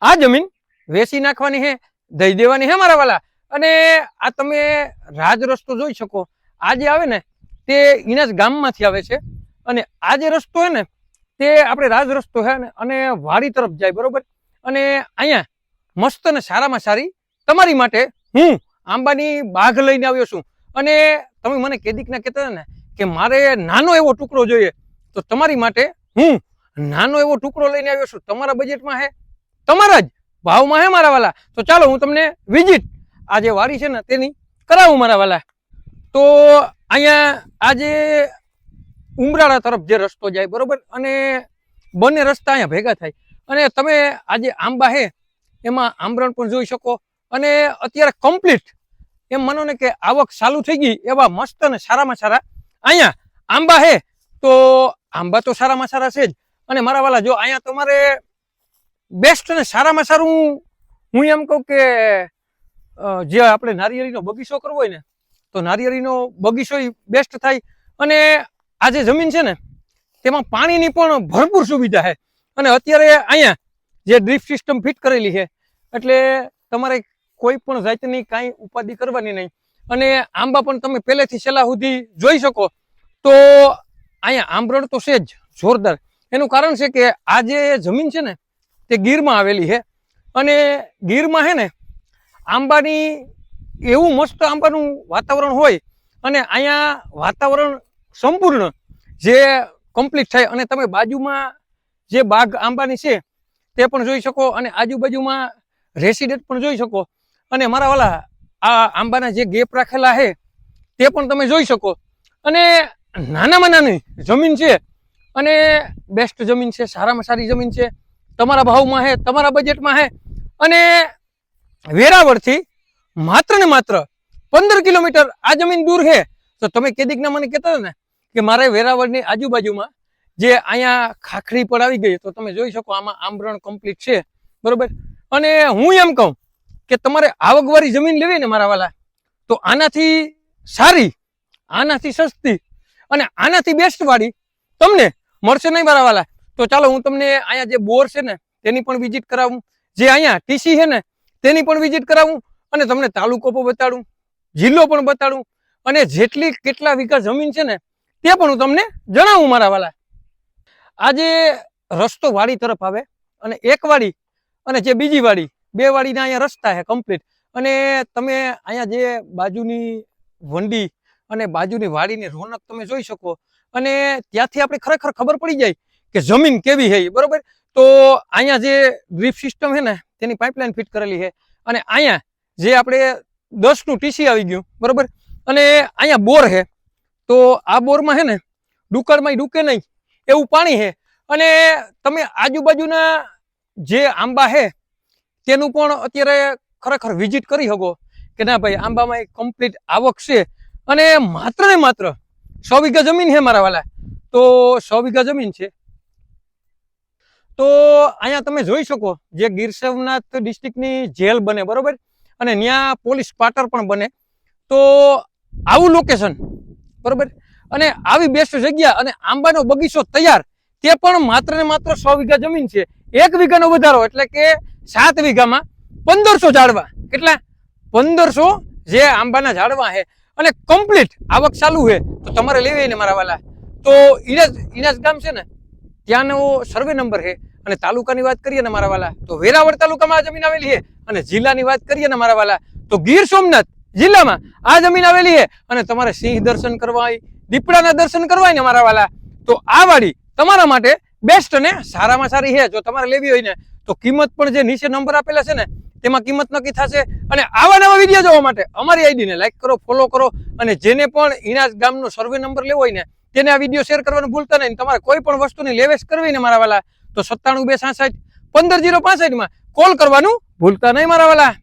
આ જમીન વેચી નાખવાની છે, દઈ દેવાની છે મારા વાલા। અને આ તમે રાજ રસ્તો જોઈ શકો, આ જે આવે ને તે ઇનાજ ગામમાંથી આવે છે અને આ જે રસ્તો છે ને તે આપણે રાજ રસ્તો છે અને વાડી તરફ જાય બરોબર। અને અહીંયા મસ્ત ને સારામાં સારી તમારી માટે હું આંબાની બાગ લઈને આવ્યો છું। અને તમે મને કેદીક ના કહેતા ને કે મારે નાનો એવો ટુકડો જોઈએ, તો તમારી માટે હું નાનો એવો ટુકડો લઈને આવ્યો છું। તમારા બજેટમાં છે, તમારા જ ભાવમાં હે મારા વાલા। તો ચાલો હું તમને વિઝિટ આ જે વાડી છે ને તેની કરાવું મારા વાલા। તો અહીંયા આ જે ઉમરાળા તરફ જે રસ્તો જાય બરોબર, અને બંને રસ્તા અહીંયા ભેગા થાય અને તમે આ જે આંબા છે એમાં આંબરણ પણ જોઈ શકો। અને અત્યારે કમ્પ્લીટ એમ માનો ને કે આવક ચાલુ થઈ ગઈ એવા મસ્ત અને સારામાં સારા અહીંયા આંબા છે। તો આંબા તો સારામાં સારા છે જ, અને મારા વાલા જો અહીંયા તમારે બેસ્ટ અને સારામાં સારું હું એમ કહું કે જે આપણે નારિયેળીનો બગીચો કરવો હોય ને તો નારિયેળીનો બગીચો બેસ્ટ થાય। અને આ જે જમીન છે ને તેમાં પાણીની પણ ભરપૂર સુવિધા છે, અને અત્યારે અહીંયા જે ડ્રીપ સિસ્ટમ ફિટ કરેલી છે એટલે તમારે કોઈ પણ જાતની કાંઈ ઉપાધિ કરવાની નહીં। અને આંબા પણ તમે પહેલેથી છેલ્લા સુધી જોઈ શકો। તો અહીંયા આંબરણ તો છે જ જોરદાર। એનું કારણ છે કે આ જે જમીન છે ને તે ગીરમાં આવેલી છે, અને ગીરમાં છે ને આંબાની એવું મસ્ત આંબાનું વાતાવરણ હોય, અને અહીંયા વાતાવરણ સંપૂર્ણ જે કમ્પ્લીટ થાય। અને તમે બાજુમાં જે બાગ આંબાની છે તે પણ જોઈ શકો, અને આજુબાજુમાં રેસિડેન્ટ પણ જોઈ શકો। અને મારા વાલા આ આંબાના જે ગેપ રાખેલા છે તે પણ તમે જોઈ શકો। અને નાનામાં નાની જમીન છે અને બેસ્ટ જમીન છે, સારામાં સારી જમીન છે, તમારા ભાવમાં છે, તમારા બજેટમાં છે। અને વેરાવળથી માત્ર ને માત્ર 15 કિલોમીટર આ જમીન દૂર છે। તો તમે કેદીકના મને કહેતા ને કે મારે વેરાવળની આજુબાજુમાં જે અહીંયા ખાખરી પણ આવી ગઈ, તો તમે જોઈ શકો આમાં આંબરણ કમ્પ્લીટ છે બરોબર। અને હું એમ કહું કે તમારે આવકવાળી જમીન લેવી ને મારા વાલા, તો આનાથી સારી, આનાથી સસ્તી અને આનાથી બેસ્ટ વાળી તમને મળશે નહીં મારા વાલા। તો ચાલો હું તમને અહીંયા જે બોર છે ને તેની પણ વિઝિટ કરાવું, જે અહીંયા ટીસી છે ને તેની પણ વિઝિટ કરાવું, અને તમને તાલુકો પણ બતાડું, જિલ્લો પણ બતાડું, અને જેટલી કેટલા વીઘા જમીન છે ને તે પણ હું તમને જણાવું મારા વાલા। આજે રસ્તો વાડી તરફ આવે, અને એક વાડી અને જે બીજી વાડી, બે વાડીના અહીંયા રસ્તા છે કમ્પ્લીટ। અને તમે અહીંયા જે બાજુની વંડી અને બાજુની વાડીની રોનક તમે જોઈ શકો, અને ત્યાંથી આપણે ખરેખર ખબર પડી જાય કે જમીન કેવી છે બરોબર। તો અહીંયા જે ડ્રીપ સિસ્ટમ છે ને તેની પાઇપલાઇન ફિટ કરેલી છે, અને અહીંયા જે આપણે 10નું ટીસી આવી ગયું બરોબર, અને અહીંયા બોર છે। તો આ બોરમાં છે ને ડુક્કરમાં ડૂકે નહીં એવું પાણી છે। અને તમે આજુબાજુના જે આંબા છે તેનું પણ અત્યારે ખરેખર વિઝિટ કરી શકો કે ના ભાઈ આંબામાં કમ્પ્લીટ આવક છે। અને માત્ર ને માત્ર 100 વીઘા જમીન છે મારા વાલા। તો 100 વીઘા જમીન છે, તો અહીંયા તમે જોઈ શકો જે ગીર સોમનાથ ડિસ્ટ્રિક્ટની જેલ બને બરોબર, અને ત્યાં પોલીસ ક્વાર્ટર પણ બને। તો આવું લોકેશન બરોબર, અને આવી બેસ્ટ જગ્યા, અને આંબાનો બગીચો તૈયાર, તે પણ માત્ર ને માત્ર 100 વીઘા જમીન છે। 1 વીઘાનો વધારો એટલે કે 7 વીઘામાં 1500 ઝાડવા, કેટલા 1500 જે આંબાના ઝાડવા છે, અને કમ્પ્લીટ આવક ચાલુ છે। તો તમારે લેવી ને મારા વાલા, તો ઇનાજ ગામ છે ને ત્યાંનો સર્વે નંબર છે। અને તાલુકાની વાત કરીએ ને મારા વાલા તો વેરાવળ તાલુકામાં આ જમીન આવેલી છે, અને જિલ્લાની વાત કરીએ ને મારા વાલા તો ગીર સોમનાથ જિલ્લામાં આ જમીન આવેલી છે। અને તમારે સિંહ દર્શન કરવા હોય, દીપડાના દર્શન કરવા હોય ને મારા વાલા, તો આ વાડી તમારા માટે બેસ્ટ અને સારામાં સારી છે। જો તમારે લેવી હોય ને તો કિંમત પણ જે નીચે નંબર આપેલા છે ને તેમાં કિંમત નક્કી થશે। અને આવા નવા વિડીયો જોવા માટે અમારી આઈડીને લાઈક કરો, ફોલો કરો, અને જેને પણ ઇનાજ ગામનો સર્વે નંબર લેવો હોય ને તેને આ વિડીયો શેર કરવાનું ભૂલતા નહીં। તમારે કોઈ પણ વસ્તુની લેવેશ કરવી ને મારા વાલા તો 97 266 15 065 માં કોલ કરવાનું ભૂલતા નહીં મારા વાલા।